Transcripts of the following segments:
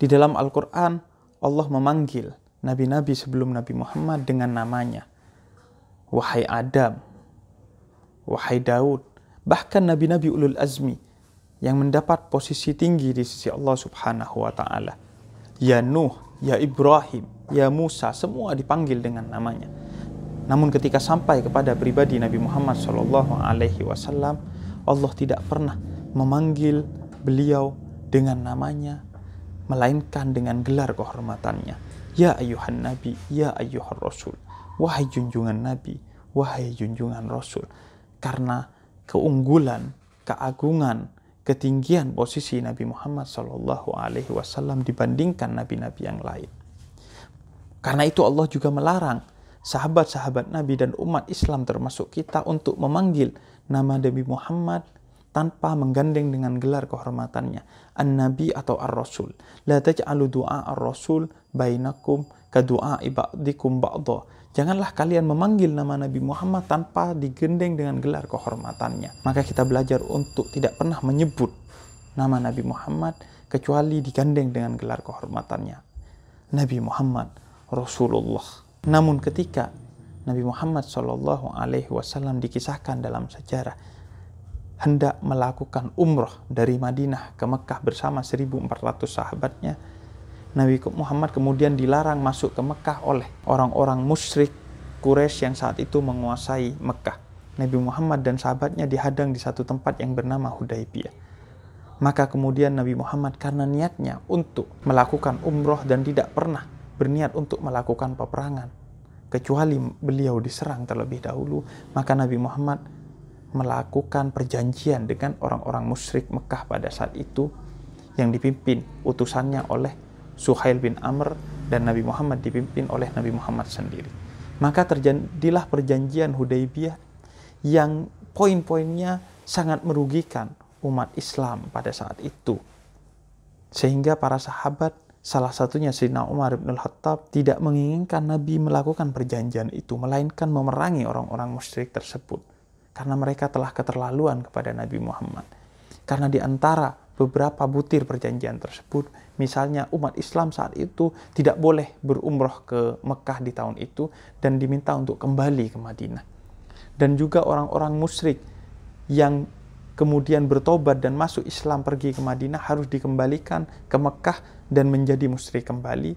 Di dalam Al-Quran, Allah memanggil nabi-nabi sebelum Nabi Muhammad dengan namanya. Wahai Adam, wahai Daud, bahkan nabi-nabi ulul azmi yang mendapat posisi tinggi di sisi Allah Subhanahu wa Ta'ala. Ya Nuh, ya Ibrahim, ya Musa, semua dipanggil dengan namanya. Namun ketika sampai kepada pribadi Nabi Muhammad SAW, Allah tidak pernah memanggil beliau dengan namanya, melainkan dengan gelar kehormatannya. Ya ayyuhan nabi, ya ayyuhar rasul. Wahai junjungan nabi, wahai junjungan rasul. Karena keunggulan, keagungan, ketinggian posisi Nabi Muhammad SAW dibandingkan nabi-nabi yang lain. Karena itu Allah juga melarang sahabat-sahabat Nabi dan umat Islam termasuk kita untuk memanggil nama Nabi Muhammad tanpa menggandeng dengan gelar kehormatannya, An-Nabi atau Ar-Rasul. La taj'alu du'a Ar-Rasul bainakum ka du'a ba'dikum ba'dha. Janganlah kalian memanggil nama Nabi Muhammad tanpa digendeng dengan gelar kehormatannya. Maka kita belajar untuk tidak pernah menyebut nama Nabi Muhammad kecuali digandeng dengan gelar kehormatannya. Nabi Muhammad Rasulullah. Namun ketika Nabi Muhammad SAW dikisahkan dalam sejarah hendak melakukan umrah dari Madinah ke Mekah bersama 1.400 sahabatnya, Nabi Muhammad kemudian dilarang masuk ke Mekah oleh orang-orang musyrik Quraisy yang saat itu menguasai Mekah. Nabi Muhammad dan sahabatnya dihadang di satu tempat yang bernama Hudaybiyah. Maka kemudian Nabi Muhammad karena niatnya untuk melakukan umrah dan tidak pernah berniat untuk melakukan peperangan, kecuali beliau diserang terlebih dahulu, maka Nabi Muhammad melakukan perjanjian dengan orang-orang musyrik Mekah pada saat itu yang dipimpin utusannya oleh Suhail bin Amr dan Nabi Muhammad dipimpin oleh Nabi Muhammad sendiri. Maka terjadilah perjanjian Hudaybiyah yang poin-poinnya sangat merugikan umat Islam pada saat itu. Sehingga para sahabat, salah satunya Sayyidina Umar bin Al-Khattab, tidak menginginkan Nabi melakukan perjanjian itu, melainkan memerangi orang-orang musyrik tersebut. Karena mereka telah keterlaluan kepada Nabi Muhammad. Karena di antara beberapa butir perjanjian tersebut, misalnya umat Islam saat itu tidak boleh berumrah ke Mekah di tahun itu dan diminta untuk kembali ke Madinah. Dan juga orang-orang musyrik yang kemudian bertobat dan masuk Islam pergi ke Madinah harus dikembalikan ke Mekah dan menjadi musyrik kembali.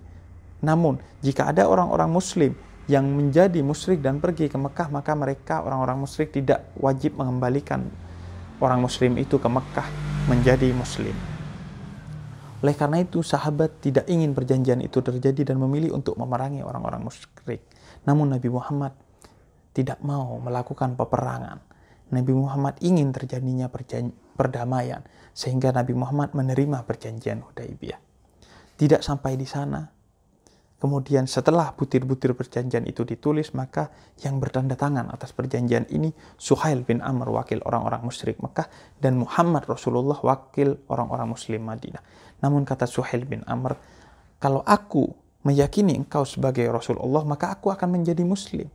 Namun jika ada orang-orang muslim yang menjadi musyrik dan pergi ke Mekah, maka mereka orang-orang musyrik tidak wajib mengembalikan orang muslim itu ke Mekah menjadi muslim. Oleh karena itu sahabat tidak ingin perjanjian itu terjadi dan memilih untuk memerangi orang-orang musyrik. Namun Nabi Muhammad tidak mau melakukan peperangan. Nabi Muhammad ingin terjadinya perdamaian, sehingga Nabi Muhammad menerima perjanjian Hudaybiyah. Tidak sampai di sana. Kemudian setelah butir-butir perjanjian itu ditulis, maka yang bertanda tangan atas perjanjian ini Suhail bin Amr, wakil orang-orang musyrik Mekah, dan Muhammad Rasulullah, wakil orang-orang muslim Madinah. Namun kata Suhail bin Amr, kalau aku meyakini engkau sebagai Rasulullah, maka aku akan menjadi muslim.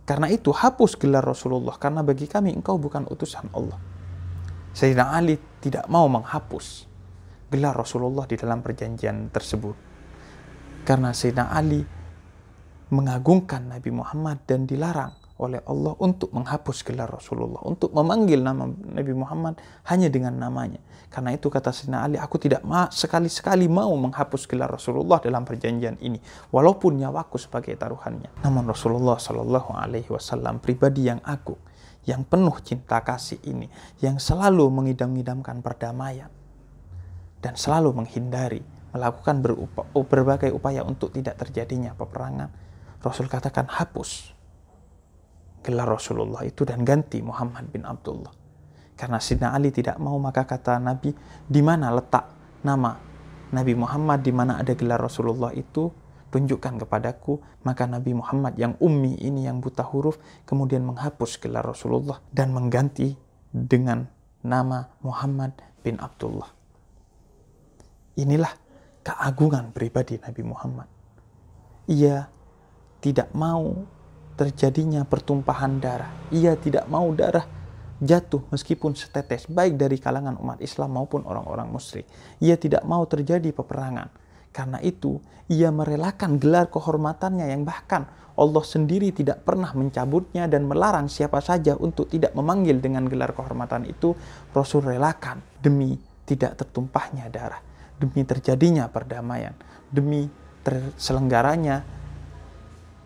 Karena itu hapus gelar Rasulullah, karena bagi kami engkau bukan utusan Allah. Sayyidina Ali tidak mau menghapus gelar Rasulullah di dalam perjanjian tersebut. Karena Sayyidina Ali mengagungkan Nabi Muhammad dan dilarang oleh Allah untuk menghapus gelar Rasulullah, untuk memanggil nama Nabi Muhammad hanya dengan namanya. Karena itu kata Sayyidina Ali, aku tidak sekali-sekali mau menghapus gelar Rasulullah dalam perjanjian ini, walaupun nyawaku sebagai taruhannya. Namun Rasulullah SAW pribadi yang agung, yang penuh cinta kasih ini, yang selalu mengidam-idamkan perdamaian dan selalu menghindari melakukan berbagai upaya untuk tidak terjadinya peperangan. Rasul katakan hapus gelar Rasulullah itu dan ganti Muhammad bin Abdullah. Karena Sayyidina Ali tidak mau, maka kata Nabi, di mana letak nama Nabi Muhammad, di mana ada gelar Rasulullah itu, tunjukkan kepadaku. Maka Nabi Muhammad yang ummi ini, yang buta huruf, kemudian menghapus gelar Rasulullah dan mengganti dengan nama Muhammad bin Abdullah. Inilah keagungan pribadi Nabi Muhammad. Ia tidak mau terjadinya pertumpahan darah. Ia tidak mau darah jatuh meskipun setetes, baik dari kalangan umat Islam maupun orang-orang musyrik. Ia tidak mau terjadi peperangan. Karena itu, ia merelakan gelar kehormatannya yang bahkan Allah sendiri tidak pernah mencabutnya dan melarang siapa saja untuk tidak memanggil dengan gelar kehormatan itu. Rasul relakan demi tidak tertumpahnya darah, demi terjadinya perdamaian, demi terselenggaranya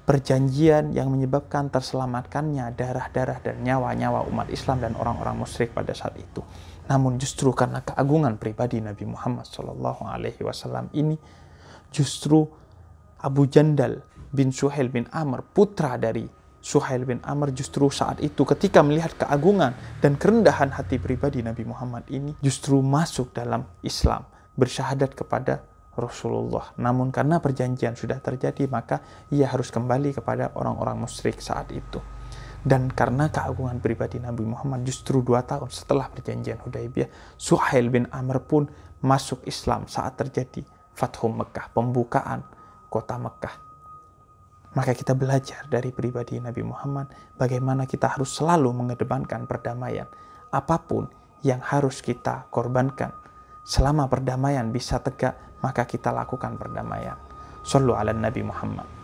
perjanjian yang menyebabkan terselamatkannya darah-darah dan nyawa-nyawa umat Islam dan orang-orang musyrik pada saat itu. Namun justru karena keagungan pribadi Nabi Muhammad SAW ini, justru Abu Jandal bin Suhail bin Amr, putra dari Suhail bin Amr, justru saat itu ketika melihat keagungan dan kerendahan hati pribadi Nabi Muhammad ini, justru masuk dalam Islam, bersyahadat kepada Rasulullah. Namun karena perjanjian sudah terjadi, maka ia harus kembali kepada orang-orang musyrik saat itu. Dan karena keagungan pribadi Nabi Muhammad, justru 2 tahun setelah perjanjian Hudaybiyah, Suhail bin Amr pun masuk Islam saat terjadi Fathu Mekah, pembukaan kota Mekah. Maka kita belajar dari pribadi Nabi Muhammad bagaimana kita harus selalu mengedepankan perdamaian. Apapun yang harus kita korbankan, selama perdamaian bisa tegak, maka kita lakukan perdamaian. Shallu ala Nabi Muhammad.